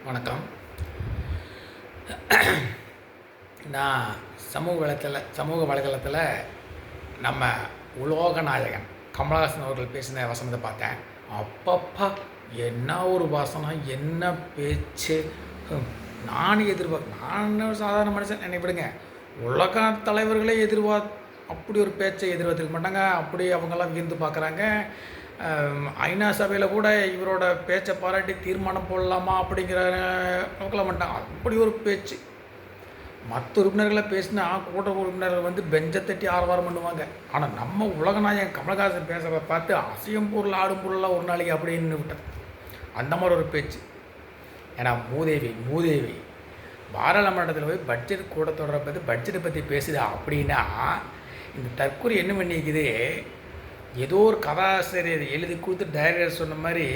வணக்கம். நான் சமூக வலைதளத்தில் நம்ம உலோகநாயகன் கமலஹாசன் அவர்கள் பேசின வசனத்தை பார்த்தேன். அப்பப்பா, என்ன ஒரு வசனம், என்ன பேச்சு! நான் சாதாரண மனுஷன், என்னை விடுங்க. உலக தலைவர்களே அப்படி ஒரு பேச்சை எதிர்பார்த்துருக்க மாட்டாங்க. அப்படி அவங்கெல்லாம் வியந்து பார்க்குறாங்க. ஐநா சபையில் கூட இவரோட பேச்சை பாராட்டி தீர்மானம் போடலாமா அப்படிங்கிற நோக்கில் மாட்டாங்க. அப்படி ஒரு பேச்சு. மற்ற உறுப்பினர்களை பேசினா கூட்ட உறுப்பினர்கள் பெஞ்சை தட்டி ஆரவாரம் பண்ணுவாங்க. ஆனால் நம்ம உலகநாயகன் கமலஹாசன் பேசுகிறத பார்த்து அசையும் பொருள் ஆடும் பொருளாக ஒரு நாளைக்கு அப்படின்னு விட்டார். அந்த மாதிரி ஒரு பேச்சு. ஏன்னா மூதேவி பாராளுமன்றத்தில் போய் பட்ஜெட் கூட்டத்தொடரை பற்றி பட்ஜெட்டை பற்றி பேசுது அப்படின்னா இந்த தற்கொலை என்ன பண்ணிக்குது? ஏதோ ஒரு கதாசிரியர் எழுதி கொடுத்து டைரக்டர் சொன்ன மாதிரி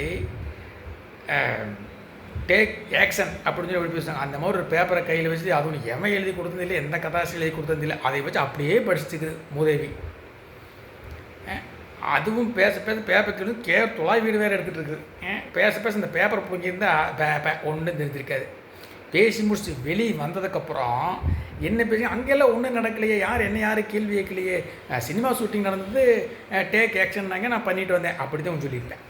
டேக் ஆக்ஷன் அப்படின்னு சொல்லி பேசுவாங்க. அந்த மாதிரி ஒரு பேப்பரை கையில் வச்சு அதுவும் எவன் எழுதி கொடுத்ததில்லை, எந்த கதாசிரியர் எழுதி கொடுத்ததில்லை, அதை வச்சு அப்படியே படிச்சுக்குது மூதேவி. அதுவும் பேச பேப்பர் தொலாய் வீடு வேறு எடுத்துகிட்டு இருக்குது. பேச இந்த பேப்பரை பிடிங்கியிருந்தால் ஒன்றும் தெரிஞ்சிருக்காது. பேசி முடிச்சு வெளியே வந்ததுக்கப்புறம் என்ன பேசி அங்கெல்லாம் ஒன்றும் நடக்கலையே, யார் கேள்வி கேட்கலையே, சினிமா ஷூட்டிங் நடந்தது, டேக் ஆக்ஷன்னாங்க, நான் பண்ணிட்டு வந்தேன், அப்படி தான் சொல்லியிருக்கேன்.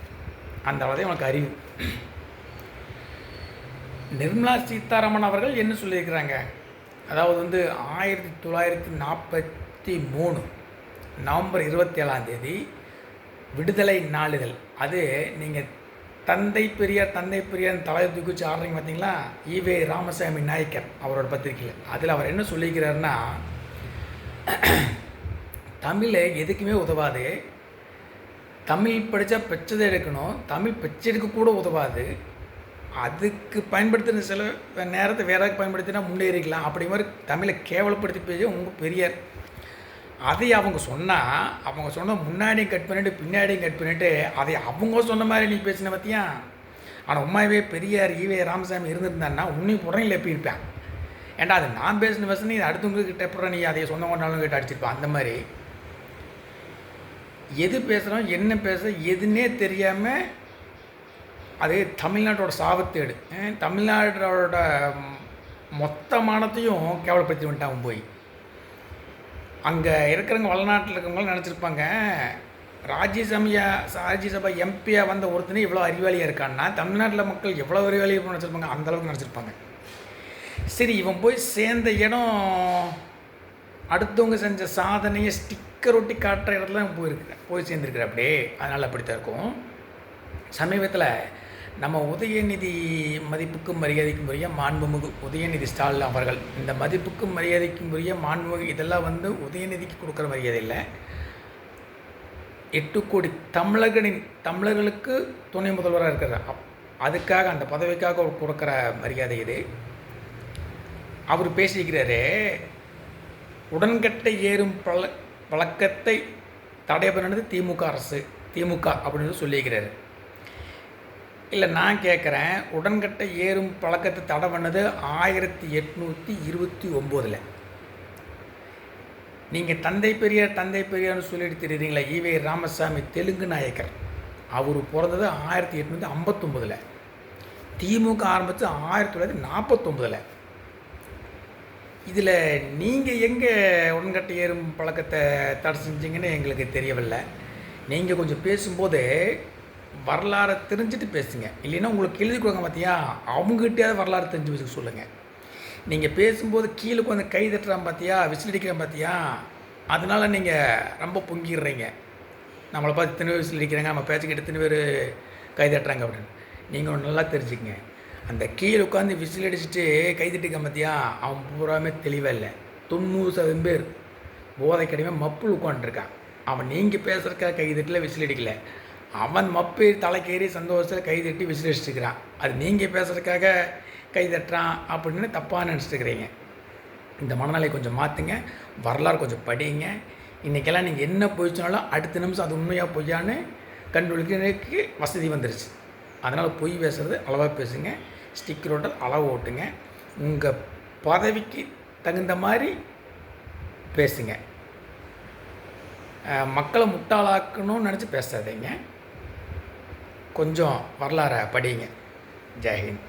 அந்த அளவுதான் உனக்கு அறிவு. நிர்மலா சீதாராமன் அவர்கள் என்ன சொல்லியிருக்கிறாங்க? அதாவது 1943 நவம்பர் 27 விடுதலை நாளிதழ். அது நீங்கள் தந்தை பெரியார் தலைவர் தூக்கி வச்சு ஆடுறீங்க பார்த்தீங்களா? ஈவே ராமசாமி நாயக்கர் அவரோட பத்திரிகையில். அதில் அவர் என்ன சொல்லிக்கிறாருன்னா, தமிழ் எதுக்குமே உதவாது, தமிழ் படித்தா பெச்சதை எடுக்கணும், தமிழ் பெச்சை எடுக்க கூட உதவாது, அதுக்கு பயன்படுத்தின சில நேரத்தை வேறாக பயன்படுத்தினா முன்னேறிக்கலாம், அப்படி மாதிரி தமிழை கேவலப்படுத்தி பேசி உங்கள் பெரியார். அதை அவங்க சொன்ன முன்னாடியும் கட் பண்ணிவிட்டு பின்னாடியும் கட் பண்ணிவிட்டு அதை அவங்க சொன்ன மாதிரி நீ பேசின பார்த்தியா? ஆனால் உண்மையாகவே பெரியார் ஈவே ராமசாமி இருந்திருந்தான்னா உன்னையும் புறணில் எப்படி இருப்பேன்? ஏன்டா அது நான் பேசின வசனம் இது அடுத்தவங்கக்கிட்ட எப்படி நீ அதை சொன்ன கொண்டாலும் கிட்ட அடிச்சிருப்பான். அந்த மாதிரி எது பேசுகிறோம், என்ன பேச எதுன்னே தெரியாமல் அது தமிழ்நாட்டோட சாபத்தேடு. தமிழ்நாட்டோட மொத்தமானத்தையும் கேவலப்படுத்தி வந்துட்டான் போய். அங்கே இருக்கிறவங்க வளநாட்டில் இருக்கிறவங்களும் நினச்சிருப்பாங்க, ராஜ்யசபா எம்பியாக வந்த ஒருத்தனே இவ்வளோ அறிவாளியாக இருக்கான்னா தமிழ்நாட்டில் மக்கள் எவ்வளோ அறிவாளியாக நினச்சிருப்பாங்க, அந்தளவுக்கு நினச்சிருப்பாங்க. சரி, இவன் போய் சேர்ந்த இடம் அடுத்தவங்க செஞ்ச சாதனையை ஸ்டிக்கர் ஒட்டி காட்டுற இடத்துல போய் சேர்ந்துருக்குற அப்படியே. அதனால் அப்படித்தான் இருக்கும். சமீபத்தில் நம்ம உதயநிதி மதிப்புக்கும் மரியாதைக்கும் உரிய மாண்புமிகு உதயநிதி ஸ்டாலின் அவர்கள், இந்த மதிப்புக்கும் மரியாதைக்கும் உரிய மாண்புமிகு இதெல்லாம் உதயநிதிக்கு கொடுக்குற மரியாதை இல்லை, 8 கோடி தமிழர்களுக்கு துணை முதல்வராக இருக்கிறார், அதுக்காக அந்த பதவிக்காக கொடுக்குற மரியாதை இது. அவர் பேசியிருக்கிறாரு, உடன்கட்டை ஏறும் பழக்கத்தை தடை பண்ணது திமுக அப்படின்னு சொல்லியிருக்கிறாரு. இல்லை, நான் கேட்குறேன், உடன்கட்டை ஏறும் பழக்கத்தை தடை பண்ணது 1829. நீங்கள் தந்தை பெரியார்னு சொல்லிட்டு தெரியுறீங்களா? ஈவே ராமசாமி தெலுங்கு நாயக்கர் அவர் பிறந்தது 1859. திமுக ஆரம்பித்து 1949. இதில் நீங்கள் எங்கே உடன்கட்டை ஏறும் பழக்கத்தை தடை செஞ்சீங்கன்னு எங்களுக்கு தெரியவில்லை. நீங்கள் கொஞ்சம் பேசும்போது வரலாறை தெரிஞ்சுட்டு பேசுங்க. இல்லைன்னா உங்களுக்கு எழுதி கொடுங்க பார்த்தியா, அவங்ககிட்டயாவது வரலாறு தெரிஞ்சு வச்சுக்க சொல்லுங்கள். நீங்கள் பேசும்போது கீழே கொஞ்சம் கை தட்டுறான் பார்த்தியா, விசிலடிக்கிறேன் பார்த்தியா, அதனால் நீங்கள் ரொம்ப பொங்கிடுறீங்க. நம்மளை பார்த்து இத்தனை பேர் விசிலடிக்கிறாங்க, நம்ம பேச்சுக்கிட்ட இத்தனை பேர் கை தட்டுறாங்க அப்படின்னு. நீங்கள் நல்லா தெரிஞ்சுக்கங்க. அந்த கீழே உட்காந்து விசில் அடிச்சுட்டு கை தட்டிக்க பார்த்தியா, அவன் பூராமே தெளிவாக இல்லை. 90% பேர் போதை கடிமை மப்புள் உட்காந்துருக்கான். அவன் நீங்கள் பேசுகிறக்காக கை தட்டல, விசில் அடிக்கலை, அவன் மப்பு தலைக்கேறி சந்தோஷத்தில் கை தட்டி விசிலிச்சுக்கிறான். அது நீங்கள் பேசுகிறதுக்காக கை தட்டுறான் அப்படின்னு தப்பாக நினச்சிட்டுருக்கிறீங்க. இந்த மனநிலை கொஞ்சம் மாற்றுங்க, வரலாறு கொஞ்சம் படிங்க. இன்றைக்கெல்லாம் நீங்கள் என்ன போயிடுச்சுனாலும் அடுத்த நிமிஷம் அது உண்மையாக பொய்யான்னு கண்டுபிடிக்கிறதுக்கு வசதி வந்துருச்சு. அதனால் பொய் பேசுகிறது அளவாக பேசுங்க, ஸ்டிக்கர் ஓட்டல் அளவு ஓட்டுங்க, உங்கள் பதவிக்கு தகுந்த மாதிரி பேசுங்க. மக்களை முட்டாளாக்கணும்னு நினச்சி பேசாதீங்க. கொஞ்சம் வரலாறை படிங்க. ஜெய்ஹிந்த்.